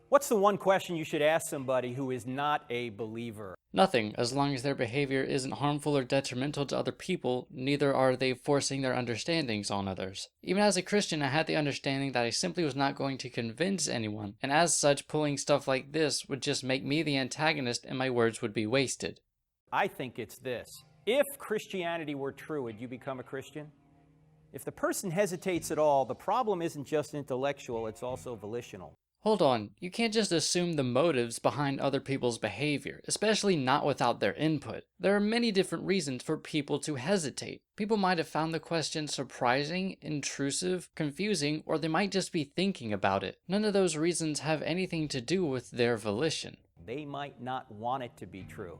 What's the one question you should ask somebody who is not a believer? Nothing, as long as their behavior isn't harmful or detrimental to other people, neither are they forcing their understandings on others. Even as a Christian, I had the understanding that I simply was not going to convince anyone, and as such, pulling stuff like this would just make me the antagonist and my words would be wasted. I think it's this. If Christianity were true, would you become a Christian? If the person hesitates at all, the problem isn't just intellectual, it's also volitional. Hold on, you can't just assume the motives behind other people's behavior, especially not without their input. There are many different reasons for people to hesitate. People might have found the question surprising, intrusive, confusing, or they might just be thinking about it. None of those reasons have anything to do with their volition. They might not want it to be true.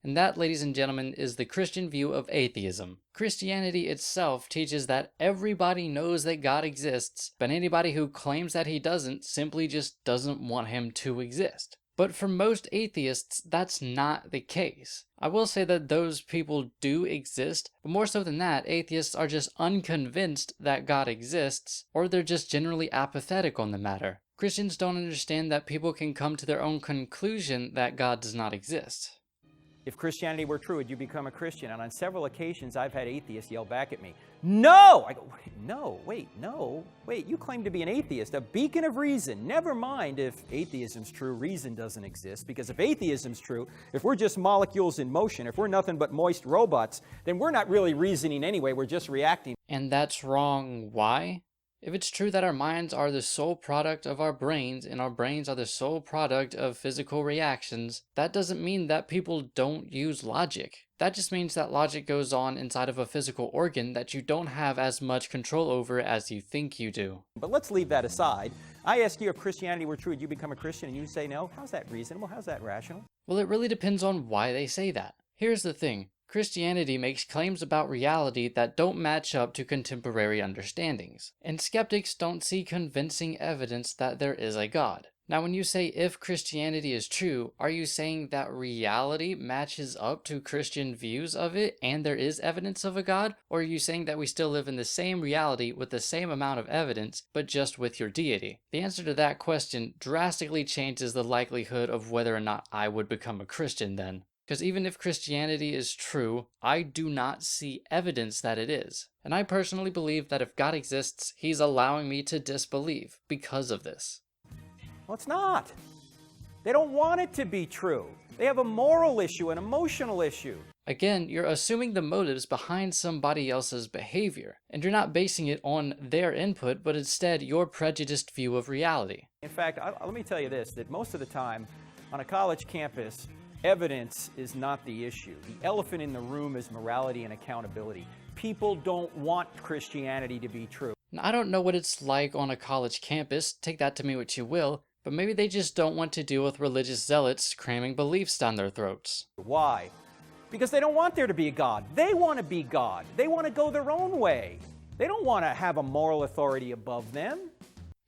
And that, ladies and gentlemen, is the Christian view of atheism. Christianity itself teaches that everybody knows that God exists, but anybody who claims that he doesn't simply just doesn't want him to exist. But for most atheists, that's not the case. I will say that those people do exist, but more so than that, atheists are just unconvinced that God exists, or they're just generally apathetic on the matter. Christians don't understand that people can come to their own conclusion that God does not exist. If Christianity were true, would you become a Christian? And on several occasions, I've had atheists yell back at me, "No!" I go, "No, wait, you claim to be an atheist, a beacon of reason. Never mind if atheism's true, reason doesn't exist. Because if atheism's true, if we're just molecules in motion, if we're nothing but moist robots, then we're not really reasoning anyway, we're just reacting." And that's wrong. Why? If it's true that our minds are the sole product of our brains, and our brains are the sole product of physical reactions, that doesn't mean that people don't use logic. That just means that logic goes on inside of a physical organ that you don't have as much control over as you think you do. But let's leave that aside. I ask you, if Christianity were true, would you become a Christian? And you say no. How's that reasonable? How's that rational? Well, it really depends on why they say that. Here's the thing. Christianity makes claims about reality that don't match up to contemporary understandings, and skeptics don't see convincing evidence that there is a God. Now, when you say if Christianity is true, are you saying that reality matches up to Christian views of it and there is evidence of a God? Or are you saying that we still live in the same reality with the same amount of evidence, but just with your deity? The answer to that question drastically changes the likelihood of whether or not I would become a Christian then. Because even if Christianity is true, I do not see evidence that it is. And I personally believe that if God exists, he's allowing me to disbelieve because of this. Well, it's not. They don't want it to be true. They have a moral issue, an emotional issue. Again, you're assuming the motives behind somebody else's behavior, and you're not basing it on their input, but instead your prejudiced view of reality. In fact, let me tell you this, that most of the time on a college campus, evidence is not the issue. The elephant in the room is morality and accountability. People don't want Christianity to be true. Now, I don't know what it's like on a college campus, take that to me what you will, but maybe they just don't want to deal with religious zealots cramming beliefs down their throats. Why? Because they don't want there to be a God. They want to be God. They want to go their own way. They don't want to have a moral authority above them.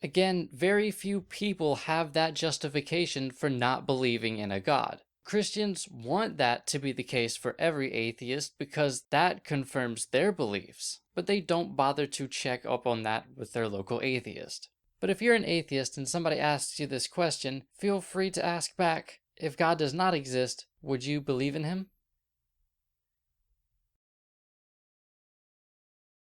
Again, very few people have that justification for not believing in a God. Christians want that to be the case for every atheist because that confirms their beliefs, but they don't bother to check up on that with their local atheist. But if you're an atheist and somebody asks you this question, feel free to ask back, if God does not exist, would you believe in him?